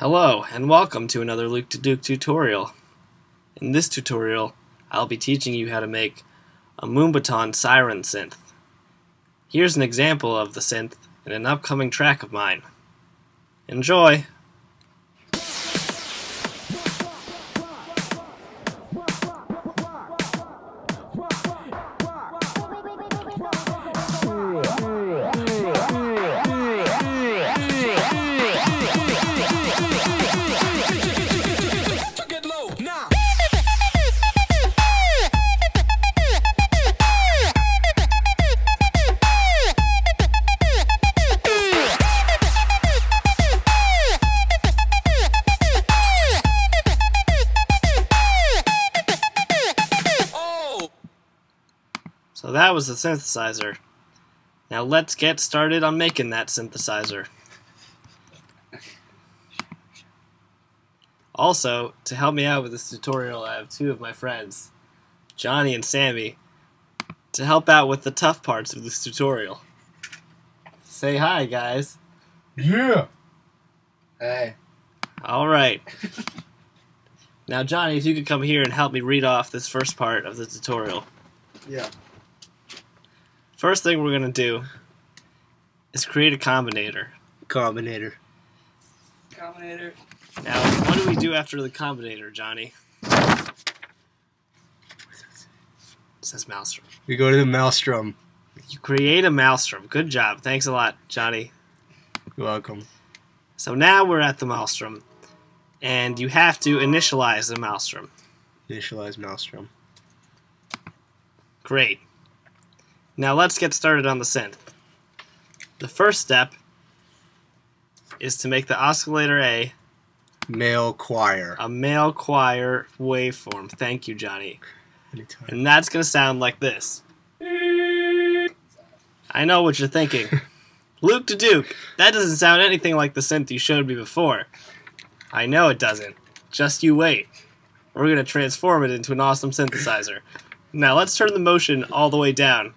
Hello, and welcome to another Luke to Duke tutorial. In this tutorial, I'll be teaching you how to make a Moombahton Siren Synth. Here's an example of the synth in an upcoming track of mine. Enjoy! So that was the synthesizer. Now let's get started on making that synthesizer. Also, to help me out with this tutorial, I have two of my friends, Johnny and Sammy, to help out with the tough parts of this tutorial. Say hi, guys. Yeah. Hey. Alright. Now, Johnny, if you could come here and help me read off this first part of the tutorial. Yeah. First thing we're going to do is create a combinator. Combinator. Now, what do we do after the combinator, Johnny? It says maelstrom. We go to the maelstrom. You create a maelstrom. Good job. Thanks a lot, Johnny. You're welcome. So now we're at the maelstrom, and you have to initialize the maelstrom. Initialize maelstrom. Great. Now let's get started on the synth. The first step is to make the oscillator A Male choir. a male choir waveform. Thank you, Johnny. Anytime. And that's going to sound like this. I know what you're thinking. Luke to Duke, that doesn't sound anything like the synth you showed me before. I know it doesn't. Just you wait. We're going to transform it into an awesome synthesizer. Now let's turn the motion all the way down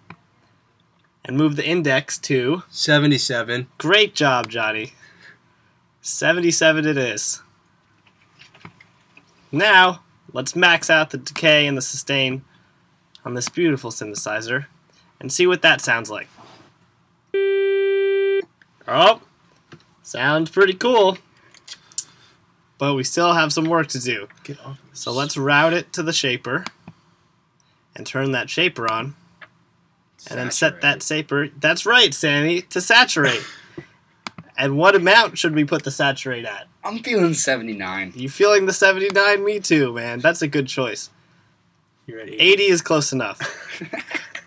and move the index to 77. Great job, Johnny. 77 it is. Now, let's max out the decay and the sustain on this beautiful synthesizer and see what that sounds like. Oh, sounds pretty cool. But we still have some work to do. Get off. So let's route it to the shaper and turn that shaper on. And then set that shaper, that's right, Sammy, to saturate. And what amount should we put the saturate at? I'm feeling 79. You feeling the 79? Me too, man. That's a good choice. You ready? 80 is close enough.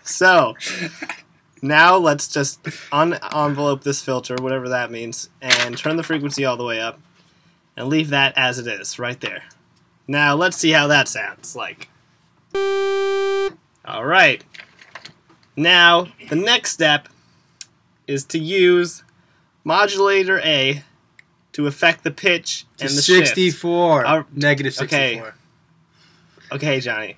So, now let's just unenvelope this filter, whatever that means, and turn the frequency all the way up, and leave that as it is, right there. Now, let's see how that sounds like. Alright. Now, the next step is to use modulator A to affect the pitch and the 64. shift. Negative 64. Okay, Johnny.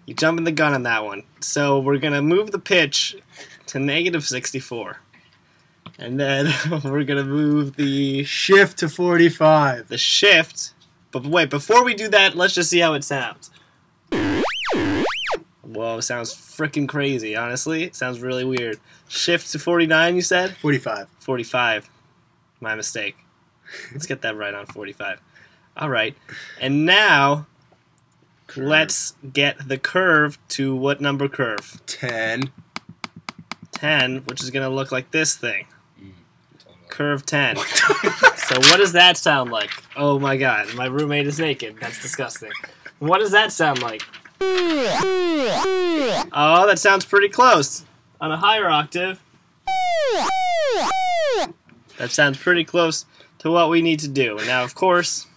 You jumping the gun on that one. So we're going to move the pitch to negative 64. And then we're going to move the Shift to 45. shift. But wait, before we do that, let's just see how it sounds. Whoa, sounds freaking crazy, honestly. It sounds really weird. Shift to 49, you said? 45. 45. My mistake. Let's get that right on 45. Alright. And now, let's get the curve to what number curve? 10. 10, which is going to look like this thing. Curve 10. So what does that sound like? Oh my god, my roommate is naked. That's disgusting. What does that sound like? Oh, that sounds pretty close. On a higher octave, that sounds pretty close to what we need to do. Now, of course,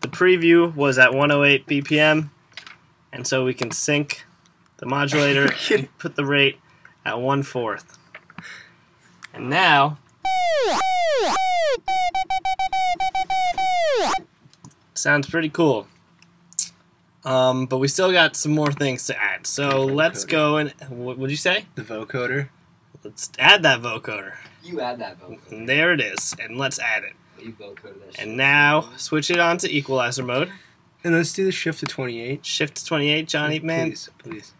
the preview was at 108 BPM, and so we can sync the modulator and put the rate at 1/4. And now, sounds pretty cool. But we still got some more things to add. So let's go and... What would you say? The vocoder. Let's add that vocoder. You add that vote. And there it is. And let's add it. And now switch it on to equalizer mode. And let's do the shift to 28. Shift to 28, Johnny. Man, Please.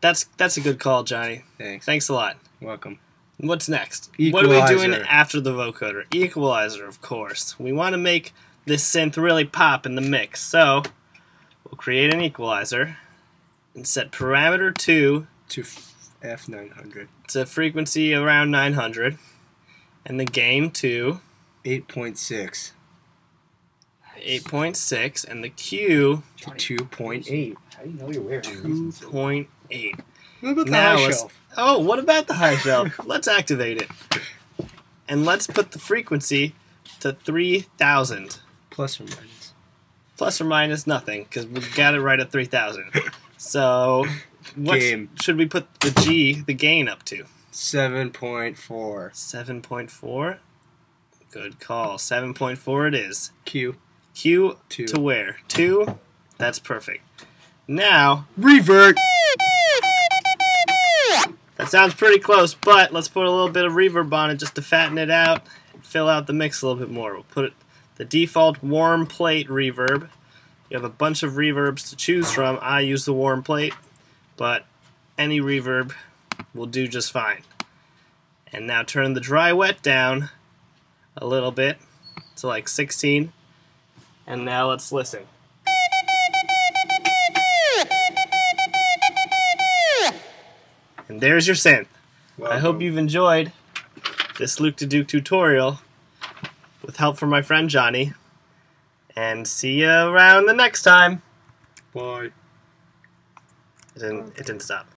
that's a good call, Johnny. Thanks. Thanks a lot. Welcome. What's next? Equalizer. What are we doing after the vocoder? Equalizer, of course. We want to make this synth really pop in the mix. So we'll create an equalizer and set parameter 2 To F900. to frequency around 900 and the gain to 8.6 8.6 and the Q to 2.8. How do you know you're wearing 2.8. What about the Now high let's- shelf? Oh, what about the high shelf? Let's activate it. And let's put the frequency to 3000. Plus or minus. Plus or minus nothing, because we got it right at 3000. So, what Game. should we put the gain up to? 7.4. 7.4? Good call. 7.4 it is. Q. Q 2. to where? 2? That's perfect. Now, Revert. that sounds pretty close, but let's put a little bit of reverb on it just to fatten it out and fill out the mix a little bit more. We'll put the default warm plate reverb. You have a bunch of reverbs to choose from. I use the warm plate, but any reverb will do just fine. And now turn the dry wet down a little bit to like 16. And now let's listen. And there's your synth. I hope you've enjoyed this Luke to Duke tutorial with help from my friend Johnny. And see you around the next time. Bye. It didn't stop.